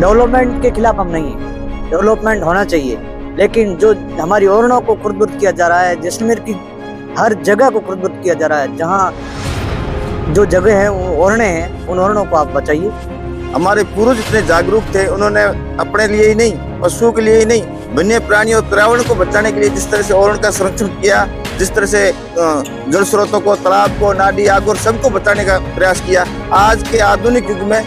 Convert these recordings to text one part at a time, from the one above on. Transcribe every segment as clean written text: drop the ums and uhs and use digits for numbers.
Development के खिलाफ हम नहीं है, डेवलपमेंट होना चाहिए, लेकिन जो हमारी ओरणों को खुर्द-बुर्द किया जा रहा है, जैसलमेर की हर जगह को खुर्द-बुर्द किया जा रहा है, जहाँ जो जगह है वो ओरणे हैं, उन ओरणों को आप बचाइए। हमारे पूर्वज इतने जागरूक थे, उन्होंने अपने लिए ही नहीं, पशुओं के लिए ही नहीं, वन्य प्राणियों और पर्यावरण को बचाने के लिए जिस तरह से ओरण का संरक्षण किया, जिस तरह से जल स्रोतों को, तालाब को, नाडी, आग और सबको बचाने का प्रयास किया, आज के आधुनिक युग में,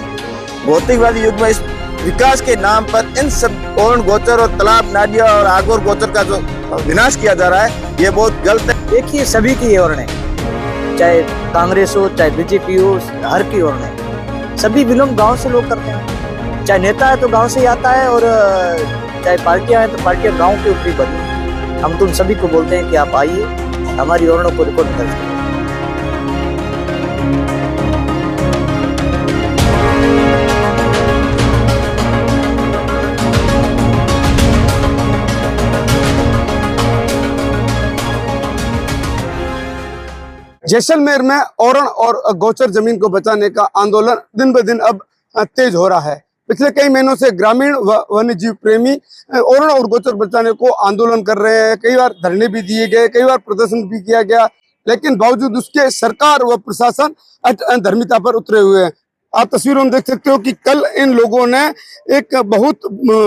भौतिकवादी युग में इस विकास के नाम पर इन सब ओरण गोचर और तालाब, नाडिया और आग और गोचर का जो विनाश किया जा रहा है, ये बहुत गलत है। देखिए, सभी की ये ओरण है, चाहे कांग्रेस हो, चाहे बीजेपी हो, हर की ओरण है। सभी बिलोंग गांव से लोग करते हैं, चाहे नेता है तो गांव से ही आता है, और चाहे पार्टियां हैं तो पार्टियां गांव के ऊपर ही बनी। हम तुम सभी को बोलते हैं कि आप आइए, हमारी ओरणों को रिकॉर्ड दर्ज करें। जैसलमेर में ओरण और गोचर जमीन को बचाने का आंदोलन दिन ब दिन अब तेज हो रहा है। पिछले कई महीनों से ग्रामीण व वन्य जीव प्रेमी ओरण और गोचर बचाने को आंदोलन कर रहे हैं। कई बार धरने भी दिए गए, कई बार प्रदर्शन भी किया गया, लेकिन बावजूद उसके सरकार व प्रशासन धर्मिता पर उतरे हुए हैं। आप तस्वीरों में देख सकते हो कि कल इन लोगों ने एक बहुत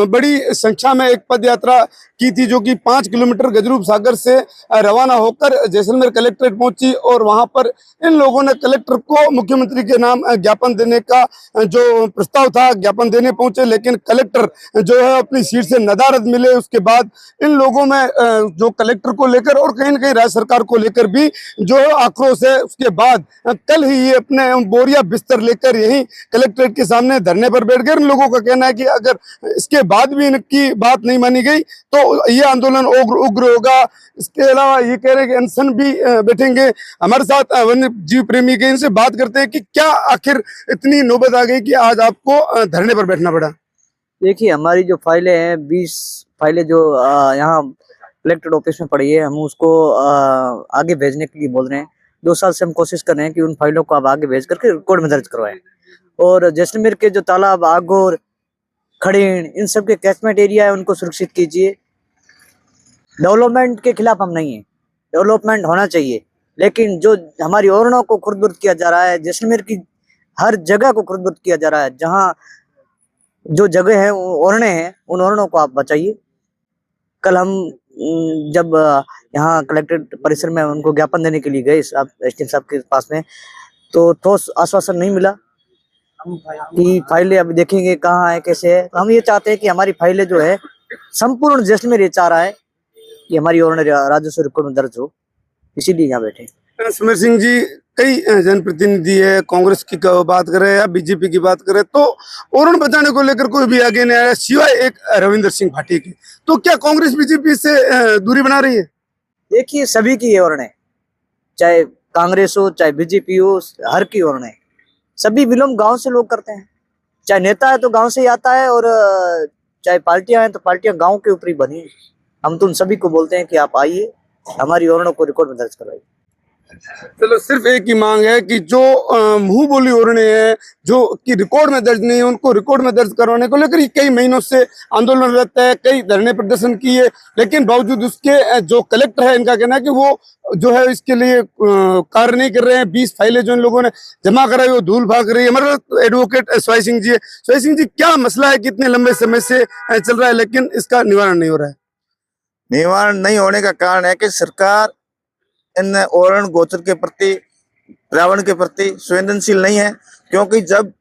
बड़ी संख्या में एक पद यात्रा की थी, जो कि 5 किलोमीटर गजरूप सागर से रवाना होकर जैसलमेर कलेक्ट्रेट पहुंची, और वहां पर इन लोगों ने कलेक्टर को मुख्यमंत्री के नाम ज्ञापन देने का जो प्रस्ताव था, ज्ञापन देने पहुंचे, लेकिन कलेक्टर जो है अपनी सीट से नदारद मिले। उसके बाद इन लोगों में जो कलेक्टर को लेकर और कहीं न कहीं राज्य सरकार को लेकर भी जो आक्रोश है, उसके बाद कल ही ये अपने बोरिया बिस्तर लेकर यही कलेक्ट्रेट के सामने धरने पर बैठ गए। इन लोगों का कहना है कि अगर इसके बाद भी इनकी बात नहीं मानी गई तो ये आंदोलन उग्र होगा। इसके अलावा ये कह रहे हैं कि अनशन भी बैठेंगे। हमारे साथ वन्य जीव प्रेमी के, इनसे बात करते हैं कि क्या आखिर इतनी नौबत आ गई कि आज आपको धरने पर बैठना पड़ा। देखिए, हमारी जो फाइलें हैं, 20 फाइलें जो यहाँ कलेक्टेड ऑफिस में पड़ी है, हम उसको आगे भेजने के लिए बोल रहे हैं। 2 साल से हम कोशिश कर रहे हैं कि उन फाइलों को आप आगे भेज करके रिकॉर्ड में दर्ज करवाएं, और जैसलमेर के जो तालाब, आगोर, खड़ीण, इन सब के कैचमेंट एरिया है, उनको सुरक्षित कीजिए। डेवलपमेंट के खिलाफ हम नहीं है, डेवलपमेंट होना चाहिए, लेकिन जो हमारी ओरणों को खुर्द-बुर्द किया जा रहा है, जैसलमेर की हर जगह को खुर्द-बुर्द किया जा रहा है, जहाँ जो जगह है वो ओरणे हैं, उन ओरणों को आप बचाइए। कल हम जब यहाँ कलेक्ट्रेट परिसर में उनको ज्ञापन देने के लिए गए एसडीएम साहब के पास में, तो ठोस आश्वासन नहीं मिला कि फाइलें अभी देखेंगे कहाँ है, कैसे है। तो हम ये चाहते हैं कि हमारी फाइलें जो है संपूर्ण जैसलमेर ये चाह रहा है कि हमारी ओरण राजस्व रिकॉर्ड में दर्ज हो, इसीलिए यहाँ बैठे। सुमेर सिंह जी, कई जनप्रतिनिधि है, कांग्रेस की बात करें या बीजेपी की बात करें, तो ओरण बचाने को लेकर कोई भी आगे नहीं आया सिवाय एक रविंद्र सिंह भाटी की। तो क्या कांग्रेस बीजेपी से दूरी बना रही है? देखिए, सभी की ये ओरण है, चाहे कांग्रेस हो, चाहे बीजेपी हो, हर की ओरण है। सभी बिलोंग गांव से लोग करते हैं, चाहे नेता है तो गांव से ही आता है, और चाहे पार्टियां हैं तो पार्टियां गांव के ऊपर ही बनी। हम तुम सभी को बोलते हैं कि आप आइए, हमारी ओरणों को रिकॉर्ड में दर्ज करवाइए। चलो, सिर्फ एक ही मांग है कि जो मुंह बोली ओरणे हैं, जो कि रिकॉर्ड में दर्ज नहीं है, उनको रिकॉर्ड में दर्ज करवाने को लेकर कई महीनों से आंदोलन रहता है, कई धरने प्रदर्शन किए, लेकिन बावजूद उसके जो कलेक्टर है, इनका कहना है कि वो जो है इसके लिए कार्य नहीं कर रहे हैं। 20 फाइलें जो इन लोगों ने जमा कराई वो धूल भाग रही है। हमारे एडवोकेट स्वाई सिंह जी है। स्वाई सिंह जी, क्या मसला है, कितने लंबे समय से चल रहा है लेकिन इसका निवारण नहीं हो रहा है? निवारण नहीं होने का कारण है कि सरकार इन ओरण गोचर के प्रति, पर्यावरण के प्रति संवेदनशील नहीं है। क्योंकि जब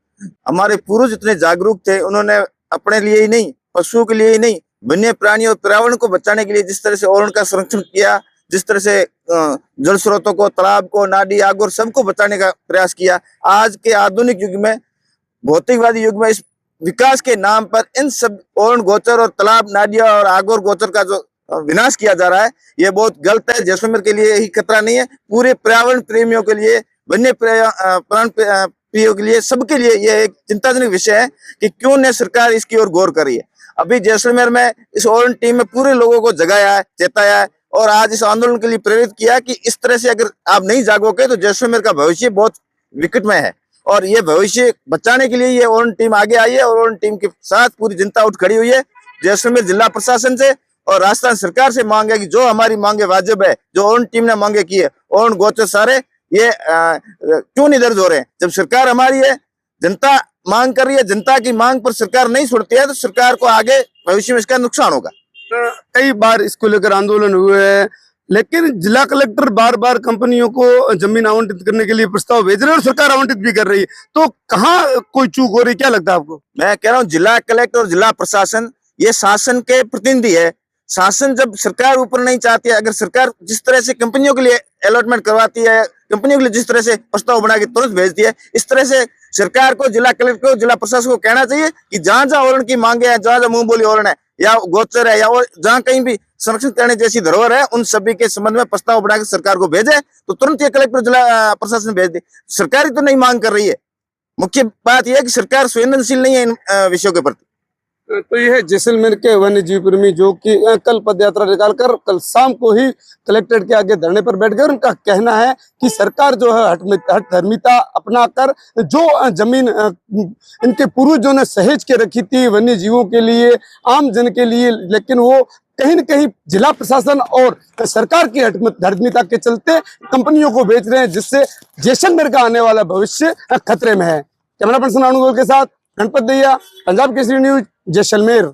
हमारे पूर्वज इतने जागरूक थे, उन्होंने अपने लिए ही नहीं, पशुओं के लिए ही नहीं, वन्य प्राणियों और पर्यावरण को बचाने के लिए जिस तरह से ओरण का संरक्षण किया, जिस तरह से जल स्रोतों को, तालाब को, नाडी, आग और सबको बचाने का प्रयास किया, आज के आधुनिक युग में, भौतिकवादी युग में इस विकास के नाम पर इन सब ओरण गोचर और तालाब, नाडिया और आग और गोचर का जो विनाश किया जा रहा है, ये बहुत गलत है। जैसलमेर के लिए ही खतरा नहीं है, पूरे पर्यावरण प्रेमियों के लिए, वन्य प्राण प्रियों के लिए, सबके लिए ये एक चिंताजनक विषय है कि क्यों न सरकार इसकी ओर गौर कर रही है। अभी जैसलमेर में इस ओरण टीम में पूरे लोगों को जगाया है, चेताया है, और आज इस आंदोलन के लिए प्रेरित किया कि इस तरह से अगर आप नहीं जागोगे तो जैसलमेर का भविष्य बहुत विकट में है। और ये भविष्य बचाने के लिए ये ओरण टीम आगे आई है और ओरण टीम के साथ पूरी जनता उठ खड़ी हुई है। जैसलमेर जिला प्रशासन से और राजस्थान सरकार से मांग है कि जो हमारी मांगे वाजिब है, जो ओरण टीम ने मांगे की है, ओरण गोचर सारे ये क्यों नहीं दर्ज हो रहे हैं? जब सरकार हमारी है, जनता मांग कर रही है, जनता की मांग पर सरकार नहीं सुनती है तो सरकार को आगे भविष्य में इसका नुकसान होगा। कई बार इसको लेकर आंदोलन हुए हैं, लेकिन जिला कलेक्टर बार बार कंपनियों को जमीन आवंटित करने के लिए प्रस्ताव भेज रहे हैं और सरकार आवंटित भी कर रही है, तो कहाँ कोई चूक हो रही, क्या लगता है आपको? मैं कह रहा हूँ जिला कलेक्टर और जिला प्रशासन ये शासन के प्रतिनिधि है। शासन जब सरकार ऊपर नहीं चाहती है, अगर सरकार जिस तरह से कंपनियों के लिए अलॉटमेंट करवाती है, कंपनियों के लिए जिस तरह से प्रस्ताव बना के तुरंत भेजती है, इस तरह से सरकार को, जिला कलेक्टर को, जिला प्रशासन को कहना चाहिए कि जहां जहां ओरण की मांगे हैं, जहां जहां मुंह बोली ओरण है या गोचर है या और जहां कहीं भी संरक्षण करने जैसी धरोहर है, उन सभी के संबंध में प्रस्ताव बनाकर सरकार को भेजे तो तुरंत ये कलेक्टर जिला प्रशासन भेज दे। सरकार ही तो नहीं मांग कर रही है। मुख्य बात यह है कि सरकार संवेदनशील नहीं है इन विषयों के प्रति। तो ये है जैसलमेर के वन्य जीव प्रेमी जो कि कल पदयात्रा निकालकर कल शाम को ही कलेक्ट्रेट के आगे धरने पर बैठ गए। उनका कहना है कि सरकार जो है हठधर्मिता अपनाकर जो जमीन इनके पूर्वजों ने सहेज के रखी थी वन्य जीवों के लिए, आम जन के लिए, लेकिन वो कहीं न कहीं जिला प्रशासन और सरकार की हठधर्मिता के चलते कंपनियों को बेच रहे हैं, जिससे जैसलमेर का आने वाला भविष्य खतरे में है। कैमरा पर्सन अनुगोल के साथ गणपत दहिया, पंजाब केसरी न्यूज, जैसलमेर।